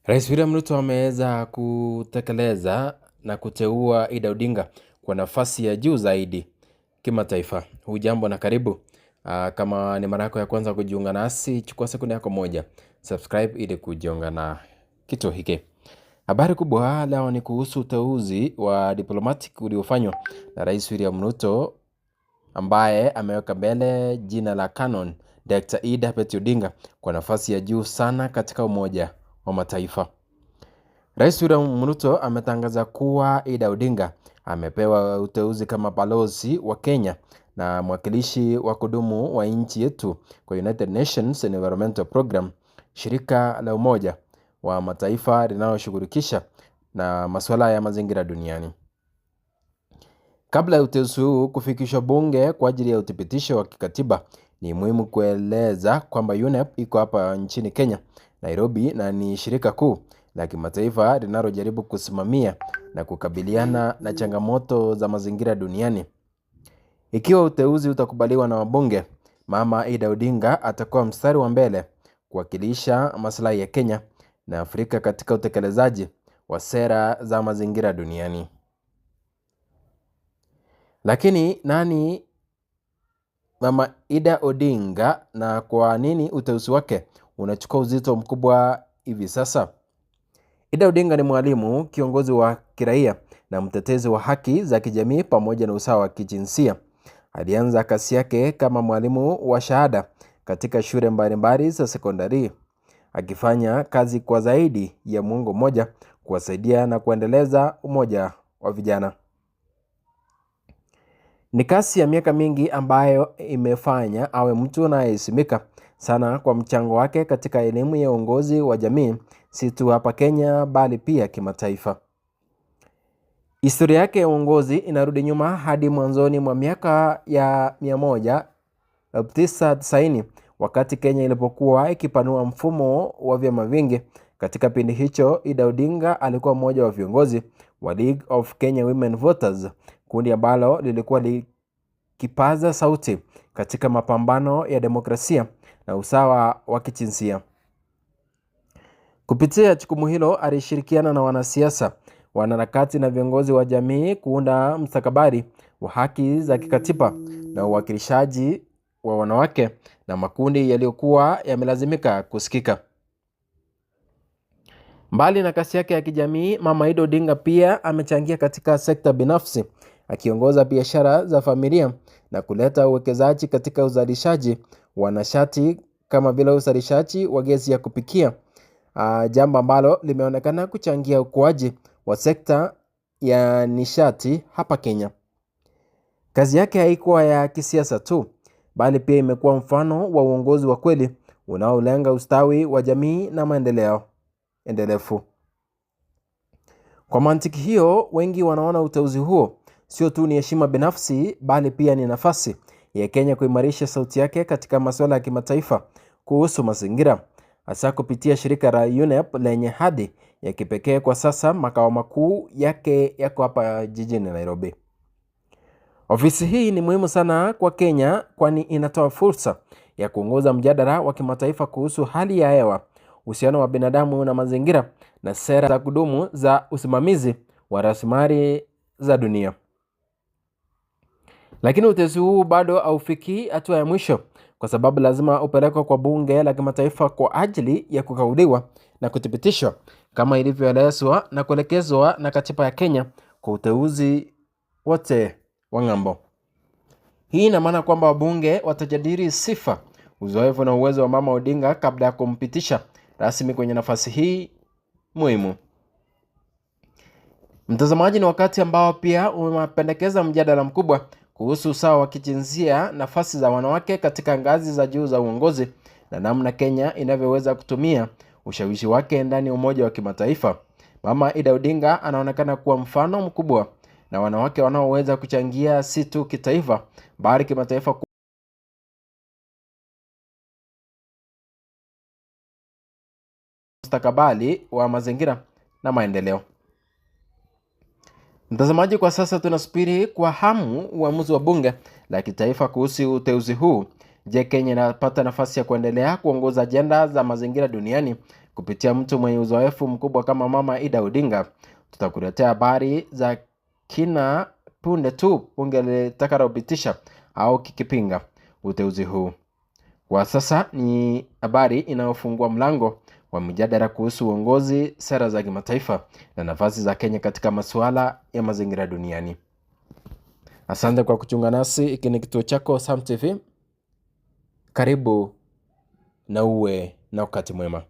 Rais William Ruto ameweza kutekeleza na kuteua Ida Odinga kwa nafasi ya juu zaidi kimataifa. Hujambo na karibu. Kama ni mara yako ya kwanza kujiunga nasi, chukua sekunde yako moja, subscribe ili kujiunga na kituo hiki. Habari kubwa leo ni kuhusu uteuzi wa diplomatic uliofanywa na Rais William Ruto, ambaye ameweka mbele jina la Canon Dr. Ida Odinga kwa nafasi ya juu sana katika Umoja wa Mataifa. Rais William Ruto ametangaza kuwa Ida Odinga amepewa uteuzi kama balozi wa Kenya na mwakilishi wa kudumu wa nchi yetu kwa United Nations Environmental Program, shirika la Umoja wa Mataifa linaloshughulikisha na masuala ya mazingira duniani. Kabla ya uteuzi huu kufikishwa bunge kwa ajili ya uthibitisho wa kikatiba, ni muhimu kueleza kwamba UNEP iko hapa nchini Kenya, Nairobi, na ni shirika kuu la kimataifa linalojaribu kusimamia na kukabiliana na changamoto za mazingira duniani. Ikiwa uteuzi utakubaliwa na wabunge, Mama Ida Odinga atakuwa mstari wa mbele kuwakilisha maslahi ya Kenya na Afrika katika utekelezaji wa sera za mazingira duniani. Lakini nani Mama Ida Odinga na kwa nini uteuzi wake unachukua uzito mkubwa hivi sasa? Ida Odinga ni mwalimu, kiongozi wa kiraia na mtetezi wa haki za kijamii pamoja na usawa wa kijinsia. Alianza kazi yake kama mwalimu wa shahada katika shule mbalimbali za sekondari, akifanya kazi kwa zaidi ya muongo mmoja kuwasaidia na kuendeleza umoja wa vijana. Ni kazi ya miaka mingi ambayo imefanya awe mtu anayeheshimika sana kwa mchango wake katika elimu ya uongozi wa jamii, si tu hapa Kenya bali pia kimataifa. Historia yake ya uongozi inarudi nyuma hadi mwanzoni mwa miaka ya 1990 wakati Kenya ilipokuwa ikipanua mfumo wa vyama vingi. Katika kipindi hicho, Ida Odinga alikuwa mmoja wa viongozi wa League of Kenya Women Voters, kundi ambalo lilikuwa likipaza sauti katika mapambano ya demokrasia na usawa wa kijinsia. Kupitia jukumu hilo, alishirikiana na wanasiasa, wanaharakati na viongozi wa jamii kuunda mustakabali wa haki za kikatiba na uwakilishaji wa wanawake na makundi yaliyokuwa yamelazimika kusikika. Mbali na kazi yake ya kijamii, Mama Ida Odinga pia amechangia katika sekta binafsi, akiongoza biashara za familia na kuleta uwekezaji katika uzalishaji wa nishati kama vile uzalishaji wa gesi ya kupikia, jambo ambalo limeonekana kuchangia ukuaji wa sekta ya nishati hapa Kenya. Kazi yake haikuwa ya kisiasa tu, bali pia imekuwa mfano wa uongozi wa kweli unaolenga ustawi wa jamii na maendeleo endelevu. Kwa mantiki hiyo, wengi wanaona uteuzi huo sio tu ni heshima binafsi, bali pia ni nafasi ya Kenya kuimarisha sauti yake katika masuala ya kimataifa kuhusu mazingira, hasa kupitia shirika la UNEP lenye hadhi ya kipekee. Kwa sasa makao makuu yake yako hapa jijini Nairobi. Ofisi hii ni muhimu sana kwa Kenya, kwani inatoa fursa ya kuongoza mjadala wa kimataifa kuhusu hali ya hewa, uhusiano wa binadamu na mazingira, na sera za kudumu za usimamizi wa rasilimali za dunia. Lakini uteuzi huu bado haufiki hatua ya mwisho, kwa sababu lazima upelekwe kwa bunge la kimataifa kwa ajili ya kukaudiwa na kuthibitishwa kama ilivyoelezwa na kuelekezwa na katiba ya Kenya kwa uteuzi wote wa ng'ambo. Hii ina maana kwamba wabunge watajadili sifa, uzoefu na uwezo wa Mama Odinga kabla ya kumpitisha rasmi kwenye nafasi hii muhimu. Mtazamaji, ni wakati ambao pia umependekeza mjadala mkubwa kuhusu usawa wa kijinsia, nafasi za wanawake katika ngazi za juu za uongozi na namna Kenya inavyoweza kutumia ushawishi wake ndani ya umoja wa kimataifa. Mama Ida Odinga anaonekana kuwa mfano mkubwa na wanawake wanaoweza kuchangia si tu kitaifa bali kimataifa mustakabali wa mazingira na maendeleo. Mtazamaji, kwa sasa tunasubiri kwa hamu uamuzi wa bunge la kitaifa kuhusu uteuzi huu. Je, Kenya inapata nafasi ya kuendelea kuongoza ajenda za mazingira duniani Kupitia mtu mwenye uzoefu mkubwa kama Mama Ida Odinga, tutakuletea habari za kina punde tu bunge litakalopitisha au kikipinga uteuzi huu. Kwa sasa ni habari inayofungua mlango wa mjadala kuhusu uongozi, sera za kimataifa na nafasi za Kenya katika masuala ya mazingira duniani. Asante kwa kuchunga nasi. Hiki ni kituo chako Sam TV. Karibu na uwe na wakati mwema.